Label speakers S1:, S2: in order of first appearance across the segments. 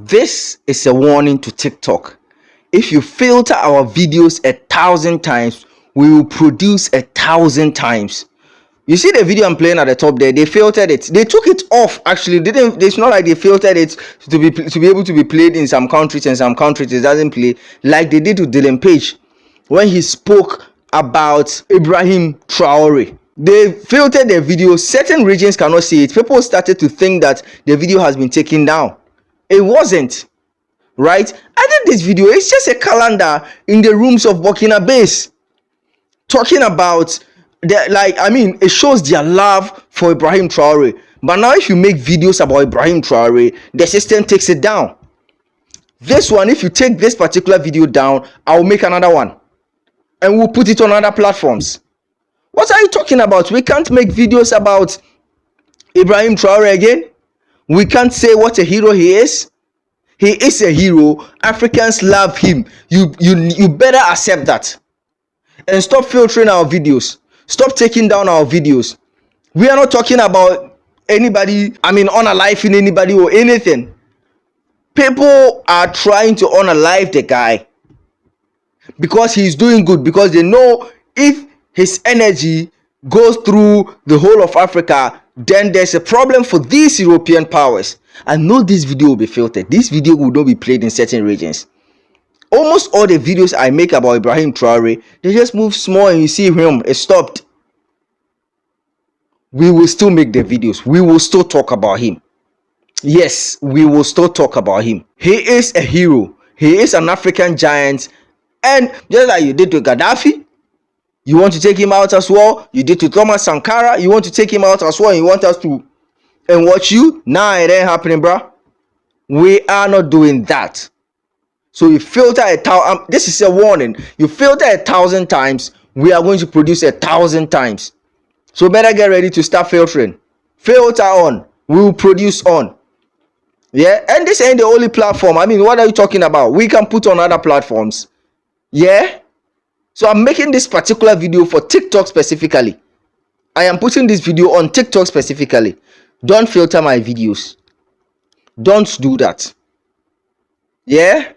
S1: This is a warning to TikTok. If you filter our videos 1,000 times, we will produce 1,000 times. You see the video I'm playing at the top there, they filtered it. They took it off actually. It's not like they filtered it to be able to be played in some countries, and some countries it doesn't play, like they did to Dylan Page when he spoke about Ibrahim Traore. They filtered the video. Certain regions cannot see it. People started to think that the video has been taken down. It wasn't, right? I think this video is just a calendar in the rooms of Burkina Base talking about it shows their love for Ibrahim Traore. But now if you make videos about Ibrahim Traore, the system takes it down. This one, if you take this particular video down, I'll make another one and we'll put it on other platforms. What are you talking about? We can't make videos about Ibrahim Traore again. We can't say what a hero he is. He is a hero. Africans love him. You better accept that. And stop filtering our videos. Stop taking down our videos. We are not talking about anybody, unaliving anybody or anything. People are trying to unalive the guy because he's doing good, because they know if his energy goes through the whole of Africa, then there's a problem for these European powers. I know this video will be filtered. This video will not be played in certain regions. Almost all the videos I make about Ibrahim Traore, they just move small and you see him, it stopped. We will still make the videos. We will still talk about him. Yes, we will still talk about him. He is a hero. He is an African giant. And just like you did to Gaddafi, you want to take him out as well. You did to Thomas Sankara. You want to take him out as well. And you want us to and watch you. Nah, it ain't happening, bro. We are not doing that. So you filter 1,000. This is a warning. You filter 1,000 times. We are going to produce 1,000 times. So better get ready to start filtering. Filter on. We will produce on. Yeah. And this ain't the only platform. What are you talking about? We can put on other platforms. Yeah. So I'm making this particular video for TikTok specifically. I am putting this video on TikTok specifically. Don't filter my videos. Don't do that. Yeah?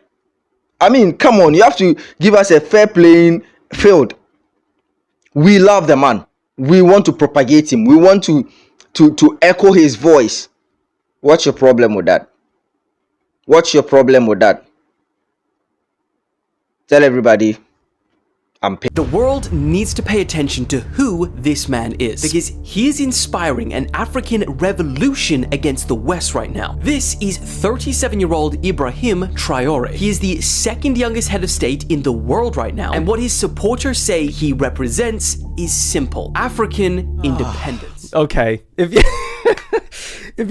S1: Come on. You have to give us a fair playing field. We love the man. We want to propagate him. We want to echo his voice. What's your problem with that? What's your problem with that? Tell everybody.
S2: The world needs to pay attention to who this man is, because he is inspiring an African revolution against the West right now. This is 37-year-old Ibrahim Traore. He is the second youngest head of state in the world right now, and what his supporters say he represents is simple: African independence.
S3: Okay, if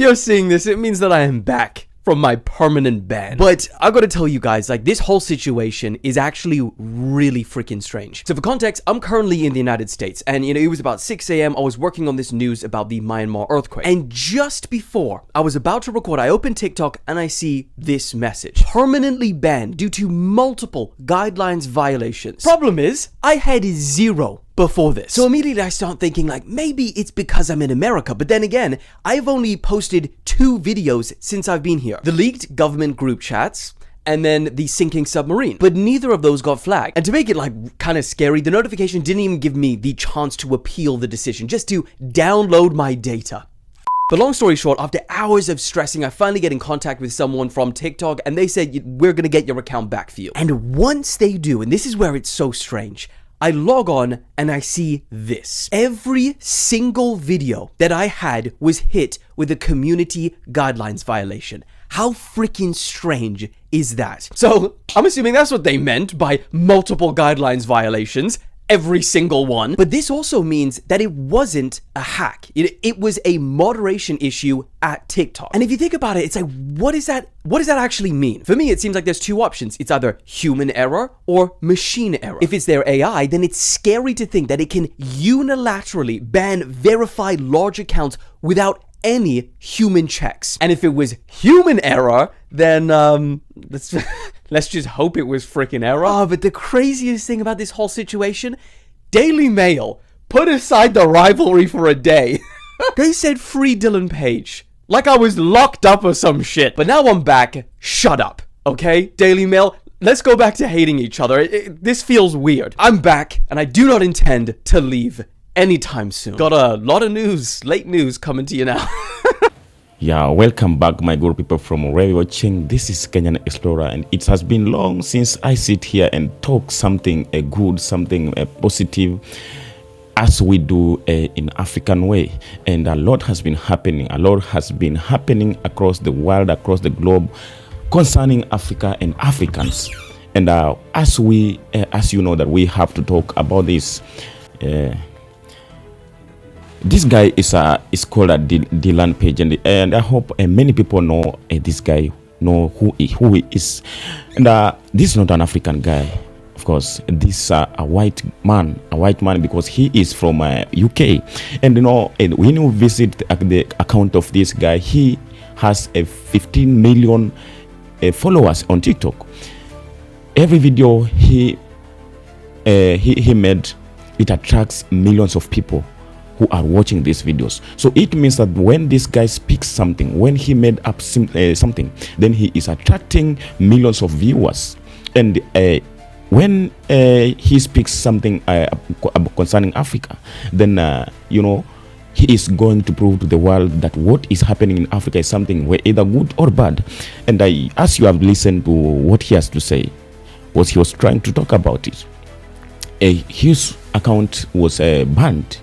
S3: you're seeing this, it means that I am back from my permanent ban. But I gotta tell you guys, this whole situation is actually really freaking strange. So for context, I'm currently in the United States, and it was about 6 a.m. I was working on this news about the Myanmar earthquake. And just before I was about to record, I opened TikTok and I see this message: permanently banned due to multiple guidelines violations. Problem is, I had 0 before this. So immediately I start thinking maybe it's because I'm in America, but then again, I've only posted 2 videos since I've been here. The leaked government group chats, and then the sinking submarine. But neither of those got flagged. And to make it kind of scary, the notification didn't even give me the chance to appeal the decision, just to download my data. But long story short, after hours of stressing, I finally get in contact with someone from TikTok, and they said, we're gonna get your account back for you. And once they do, and this is where it's so strange, I log on and I see this. Every single video that I had was hit with a community guidelines violation. How freaking strange is that? So I'm assuming that's what they meant by multiple guidelines violations. Every single one. But this also means that it wasn't a hack. It was a moderation issue at TikTok. And if you think about it, it's what does that actually mean? For me, it seems like there's 2 options. It's either human error or machine error. If it's their AI, then it's scary to think that it can unilaterally ban verified large accounts without any human checks. And if it was human error, then let's just hope it was freaking error. Oh, but the craziest thing about this whole situation, Daily Mail put aside the rivalry for a day. They said free Dylan Page. Like I was locked up or some shit. But now I'm back. Shut up, okay? Daily Mail, let's go back to hating each other. This feels weird. I'm back, and I do not intend to leave anytime soon. Got a lot of news, late news coming to you now.
S4: Yeah, welcome back, my good people from wherever you're watching. This is Kenyan Explorer, and it has been long since I sit here and talk something good, something positive, as we do in African way. And a lot has been happening. A lot has been happening across the world, across the globe, concerning Africa and Africans. And as you know, that we have to talk about this. This guy is called Dylan Page, and I hope many people know this guy, know who he is. And this is not an African guy, of course. This is a white man, because he is from UK. And you know, when you visit the account of this guy, he has 15 million followers on TikTok. Every video he made, it attracts millions of people who are watching these videos. So it means that when this guy speaks something, when he made up something, then he is attracting millions of viewers. And when he speaks something concerning Africa, then you know, he is going to prove to the world that what is happening in Africa is something either good or bad. And as you have listened to what he has to say, what he was trying to talk about it, his account was banned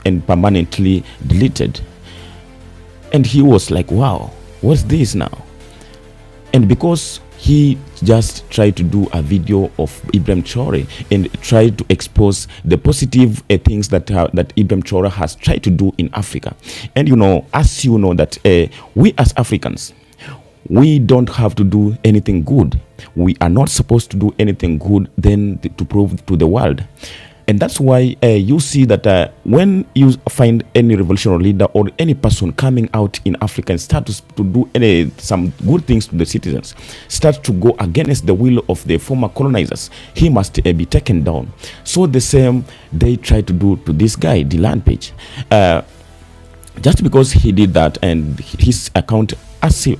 S4: and permanently deleted. And he was like, wow, what's this now? And because he just tried to do a video of Ibrahim Traore and tried to expose the positive things that Ibrahim Traore has tried to do in Africa. And you know, as you know, that we as Africans, we don't have to do anything good. We are not supposed to do anything good then to prove to the world. And that's why you see that when you find any revolutionary leader or any person coming out in Africa and start to do some good things to the citizens, start to go against the will of the former colonizers, he must be taken down. So the same they try to do to this guy, Dylan Page. Just because he did that, and his account, after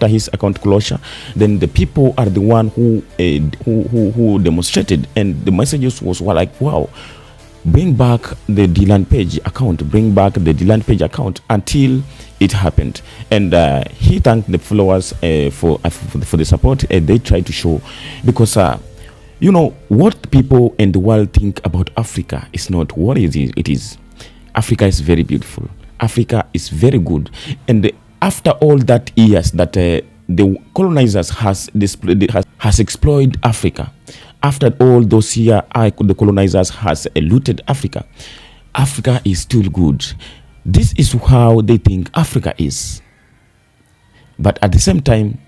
S4: his account closure, then the people are the one who demonstrated, and the messages was like, wow, bring back the Dylan Page account, bring back the Dylan Page account, until it happened. And he thanked the followers for the support they tried to show, because you know, what people in the world think about Africa is not what it is. Africa is very beautiful. Africa is very good. And after all that years that the colonizers has exploited Africa, after all those years the colonizers has looted Africa, Africa is still good. This is how they think Africa is. But at the same time,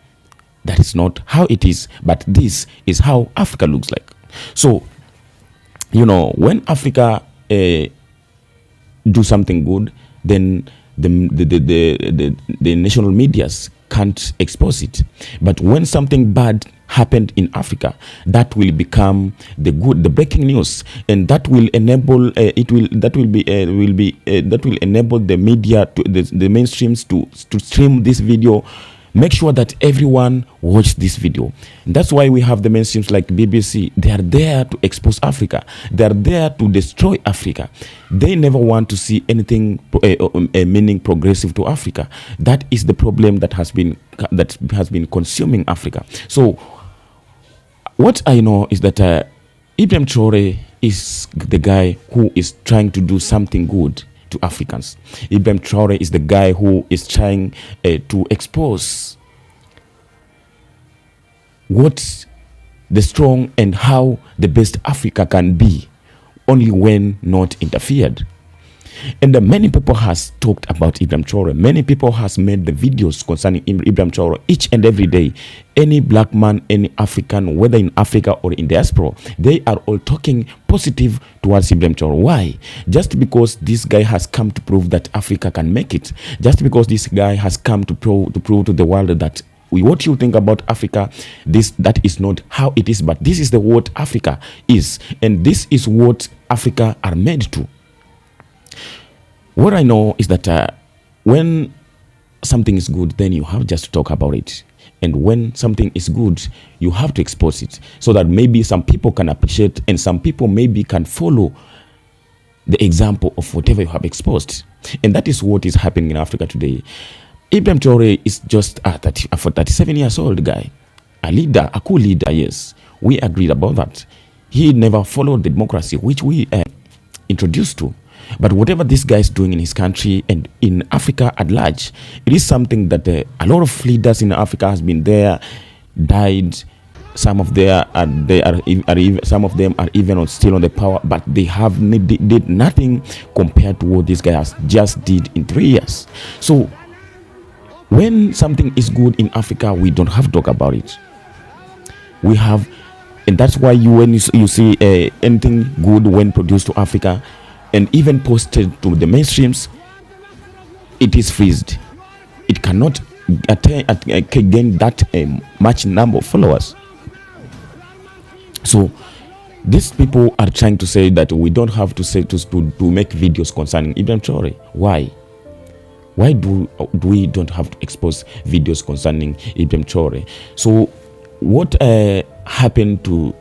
S4: that is not how it is, but this is how Africa looks like. So, you know, when Africa do something good, then the national medias can't expose it. But when something bad happened in Africa, that will become the breaking news, and that will enable that will enable the media, the mainstreams to stream this video. Make sure that everyone watch this video. And that's why we have the mainstreams like BBC. They are there to expose Africa. They are there to destroy Africa. They never want to see anything meaning progressive to Africa. That is the problem that has been consuming Africa. So what I know is that Ibrahim Traore is the guy who is trying to do something good to Africans. Ibrahim Traore is the guy who is trying to expose what the strong and how the best Africa can be, only when not interfered. And many people has talked about Ibrahim Traore. Many people has made the videos concerning Ibrahim Traore each and every day. Any black man, any African, whether in Africa or in diaspora, they are all talking positive towards Ibrahim Traore. Why? Just because this guy has come to prove that Africa can make it. Just because this guy has come to prove to the world that what you think about Africa, that is not how it is, but this is what Africa is, and this is what Africa are made to. What I know is that when something is good, then you have just to talk about it. And when something is good, you have to expose it so that maybe some people can appreciate and some people maybe can follow the example of whatever you have exposed. And that is what is happening in Africa today. Ibrahim Traore is just a 37 years old guy, a leader, a cool leader, yes. We agreed about that. He never followed the democracy which we introduced to. But whatever this guy is doing in his country and in Africa at large, it is something that a lot of leaders in Africa has been there, died. Some of them are even still on the power, but they have did nothing compared to what this guy has just did in 3 years. So when something is good in Africa, we don't have to talk about it. We have, and that's why when you see anything good when produced to Africa and even posted to the mainstreams, it is freezed. It cannot gain that much number of followers. So these people are trying to say that we don't have to say to make videos concerning Ibrahim Traore. Why? Why do we don't have to expose videos concerning Ibrahim Traore? So what happened to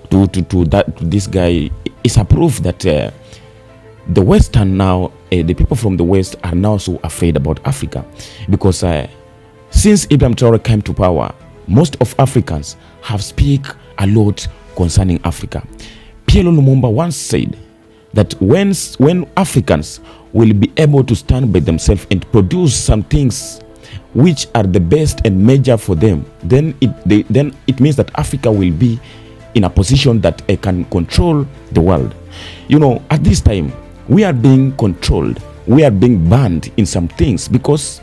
S4: this guy is a proof that the Western now, the people from the West are now so afraid about Africa, because since Ibrahim Traore came to power, most of Africans have speak a lot concerning Africa. Pierre Lumumba once said that when Africans will be able to stand by themselves and produce some things which are the best and major for them, then it means that Africa will be in a position that it can control the world. You know, at this time, we are being controlled. We are being banned in some things because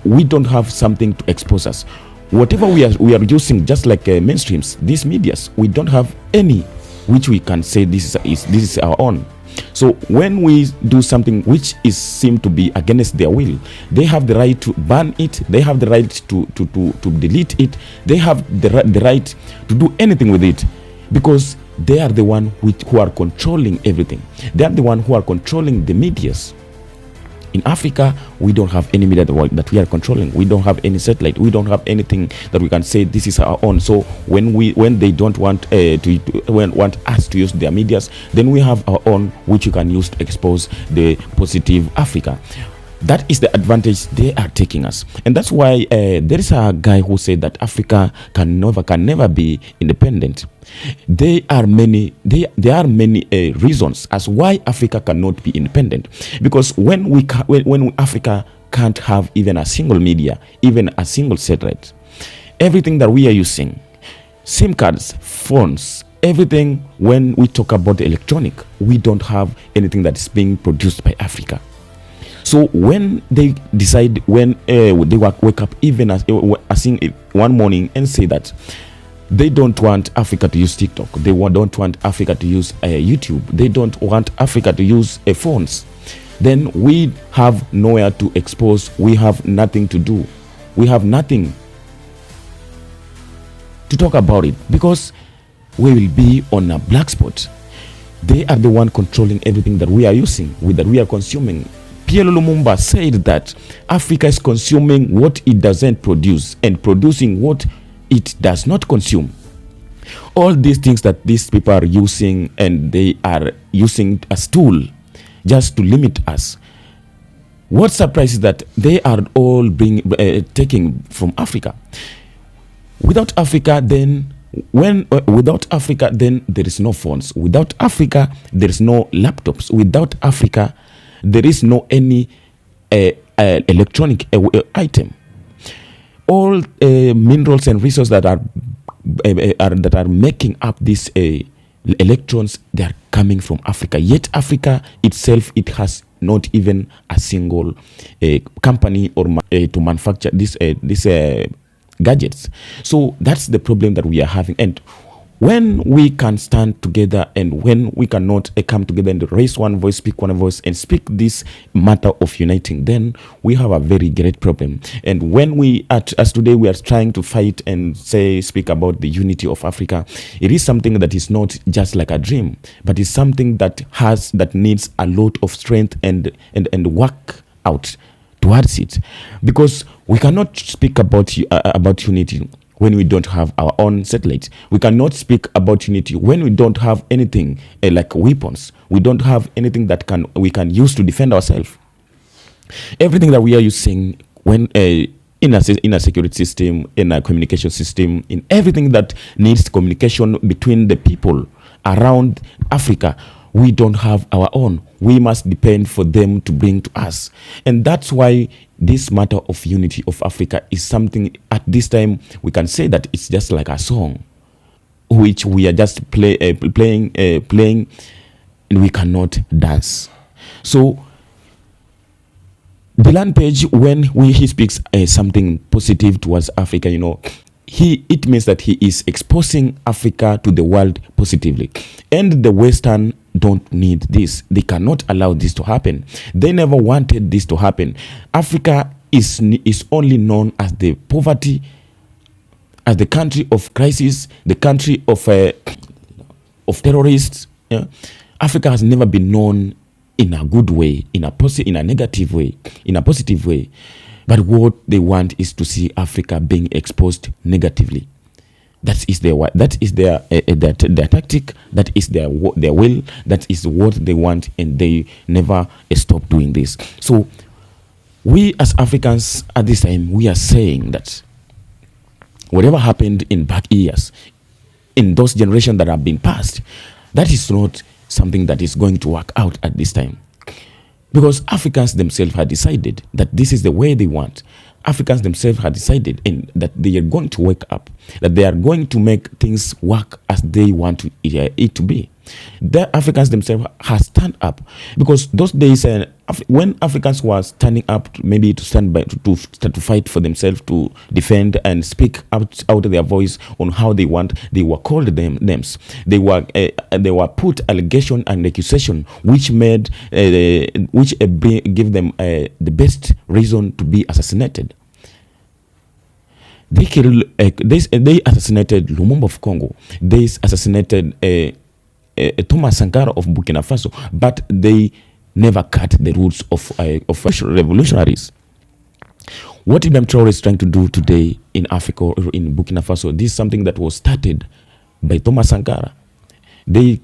S4: we don't have something to expose us. Whatever we are using, just like mainstreams, these medias, we don't have any which we can say this is our own. So when we do something which is seem to be against their will, they have the right to ban it. They have the right to delete it. They have the right to do anything with it, because they are the one who are controlling everything. They are the one who are controlling the medias. In Africa, we don't have any media that we are controlling. We don't have any satellite. We don't have anything that we can say this is our own. So when they don't want want us to use their medias, then we have our own, which you can use to expose the positive Africa. That is the advantage they are taking us, and that's why there is a guy who said that Africa can never be independent. There are many reasons as why Africa cannot be independent, because when Africa can't have even a single media, even a single satellite, everything that we are using, SIM cards, phones, everything, when we talk about the electronic, we don't have anything that is being produced by Africa. So when they decide, when they wake up even as one morning and say that they don't want Africa to use TikTok, they don't want Africa to use YouTube, they don't want Africa to use phones, then we have nowhere to expose. We have nothing to do. We have nothing to talk about it, because we will be on a black spot. They are the one controlling everything that we are using, that we are consuming. Pierre Lumumba said that Africa is consuming what it doesn't produce and producing what it does not consume. All these things that these people are using, and they are using as tool just to limit us. What surprises that they are all taking from Africa. Without Africa, then without Africa, then there is no phones. Without Africa, there is no laptops. Without Africa, there is no any electronic item. All minerals and resources that are making up these electrons, they are coming from Africa. Yet Africa itself, it has not even a single company or to manufacture these gadgets. So that's the problem that we are having. And when we can stand together, and when we cannot come together and raise one voice, speak one voice, and speak this matter of uniting, then we have a very great problem. And when as today we are trying to fight and speak about the unity of Africa, it is something that is not just like a dream, but it's something that needs a lot of strength and work out towards it, because we cannot speak about unity when we don't have our own satellites. We cannot speak about unity when we don't have anything like weapons. We don't have anything that we can use to defend ourselves. Everything that we are using when in a security system, in a communication system, in everything that needs communication between the people around Africa, we don't have our own. We must depend for them to bring to us. And that's why this matter of unity of Africa is something at this time we can say that it's just like a song which we are just playing and we cannot dance. So the land page, when he speaks something positive towards Africa, it means that he is exposing Africa to the world positively. And the Western don't need this. They cannot allow this to happen. They never wanted this to happen. Africa is only known as the poverty, as the country of crisis, the country of terrorists. Yeah? Africa has never been known in a good way, in a negative way, in a positive way. But what they want is to see Africa being exposed negatively. That is their tactic. That is their will. That is what they want, and they never stop doing this. So we as Africans at this time, we are saying that whatever happened in back years, in those generations that have been passed, that is not something that is going to work out at this time. Because Africans themselves had decided that this is the way they want. Africans themselves had decided that they are going to wake up, that they are going to make things work as they want it to be. The Africans themselves have stand up, because those days when Africans were standing up, maybe to stand by to fight for themselves, to defend and speak out their voice on how they want, they were called names. They were put allegation and accusation, which made give them the best reason to be assassinated. They killed. They assassinated Lumumba of Congo. They assassinated Thomas Sankara of Burkina Faso, but they never cut the roots of revolutionaries. What Ibrahim Traore is trying to do today in Africa or in Burkina Faso, this is something that was started by Thomas Sankara. They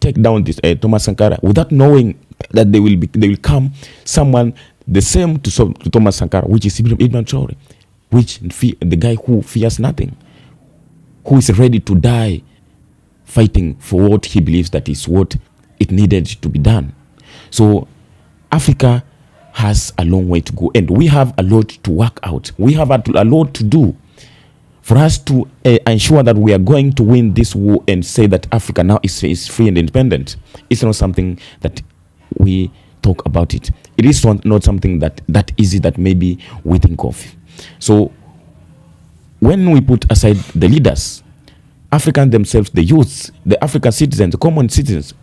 S4: take down this Thomas Sankara without knowing that they will come someone the same to Thomas Sankara, which is Ibrahim Traore, which the guy who fears nothing, who is ready to die fighting for what he believes that is what it needed to be done. So Africa has a long way to go, and we have a lot to work out. We have a lot to do for us to ensure that we are going to win this war and say that Africa now is free and independent. It's not something that we talk about it. It is not something that easy that maybe we think of. So when we put aside the leaders, Africans themselves, the youths, the African citizens, the common citizens,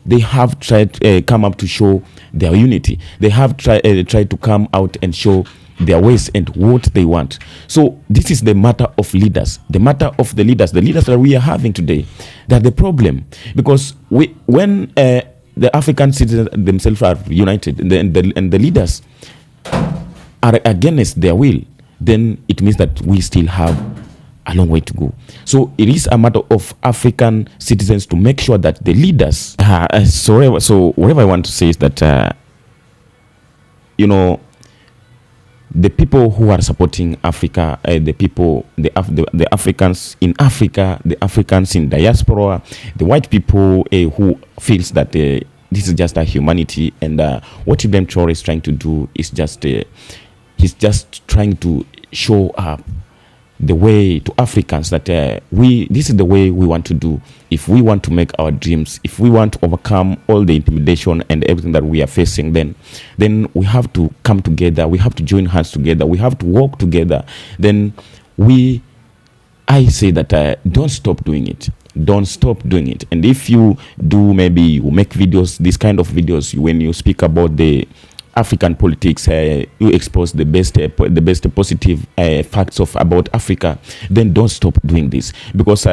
S4: they have tried to come up to show their unity. They have tried to come out and show their ways and what they want. So this is the matter of leaders, the matter of the leaders that we are having today. That the problem, because when the African citizens themselves are united and the leaders are against their will, then it means that we still have a long way to go. So it is a matter of African citizens to make sure that the leaders. So whatever I want to say is that the people who are supporting Africa, the Africans in Africa, the Africans in diaspora, the white people who feels that this is just a humanity, and what Ibrahim Traore is trying to do is just he's just trying to show up the way to Africans that this is the way we want to do. If we want to make our dreams, if we want to overcome all the intimidation and everything that we are facing, then we have to come together. We have to join hands together. We have to work together. Then I say that don't stop doing it. Don't stop doing it. And if you do, maybe you make videos, this kind of videos, when you speak about the African politics, you expose the best positive facts about Africa, then don't stop doing this. Because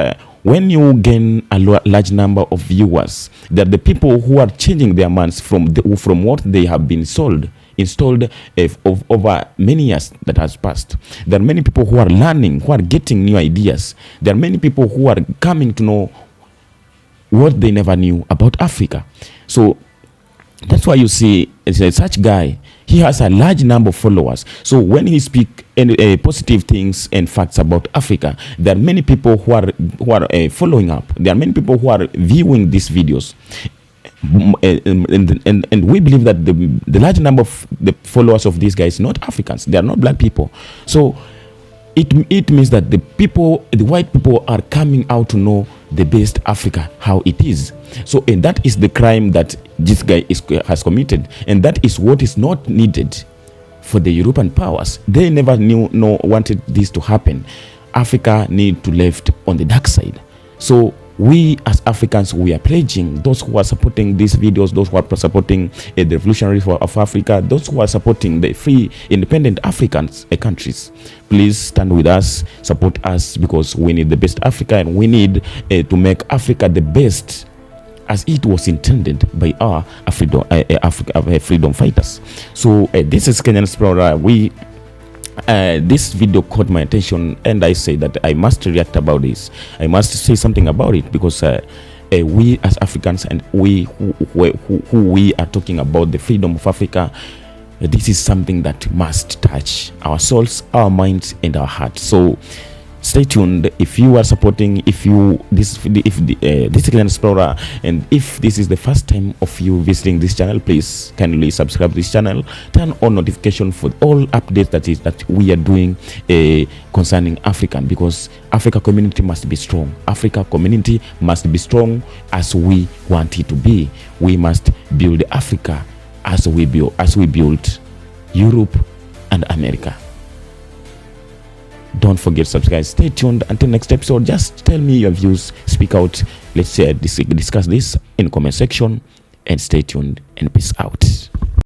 S4: when you gain a large number of viewers, that the people who are changing their minds from what they have been sold installed of over many years that has passed. There are many people who are learning, who are getting new ideas. There are many people who are coming to know what they never knew about Africa. So that's why you see such guy, he has a large number of followers. So when he speaks positive things and facts about Africa, there are many people who are following up. There are many people who are viewing these videos. And we believe that the large number of the followers of these guys not Africans. They are not black people. So it means that the white people are coming out to know the best Africa, how it is. So, and that is the crime that this guy has committed, and that is what is not needed for the European powers. They never wanted this to happen. Africa need to left on the dark side. So we as Africans, we are pledging, those who are supporting these videos, those who are supporting the revolutionary of Africa, those who are supporting the free independent Africans countries, please stand with us, support us, because we need the best Africa, and we need to make Africa the best as it was intended by our freedom fighters. So this is Kenyan Explorer. This video caught my attention, and I say that I must react about this. I must say something about it, because we as Africans, and we who we are talking about the freedom of Africa, this is something that must touch our souls, our minds, and our hearts. So stay tuned. If you are supporting, this is Kenyan Explorer, and if this is the first time of you visiting this channel, please kindly subscribe to this channel, turn on notification for all updates that we are doing concerning African, because Africa community must be strong. Africa community must be strong as we want it to be. We must build Africa as we built Europe and America. Don't forget to subscribe. Stay tuned until next episode. Just tell me your views, speak out. Let's discuss this in the comment section, and stay tuned, and peace out.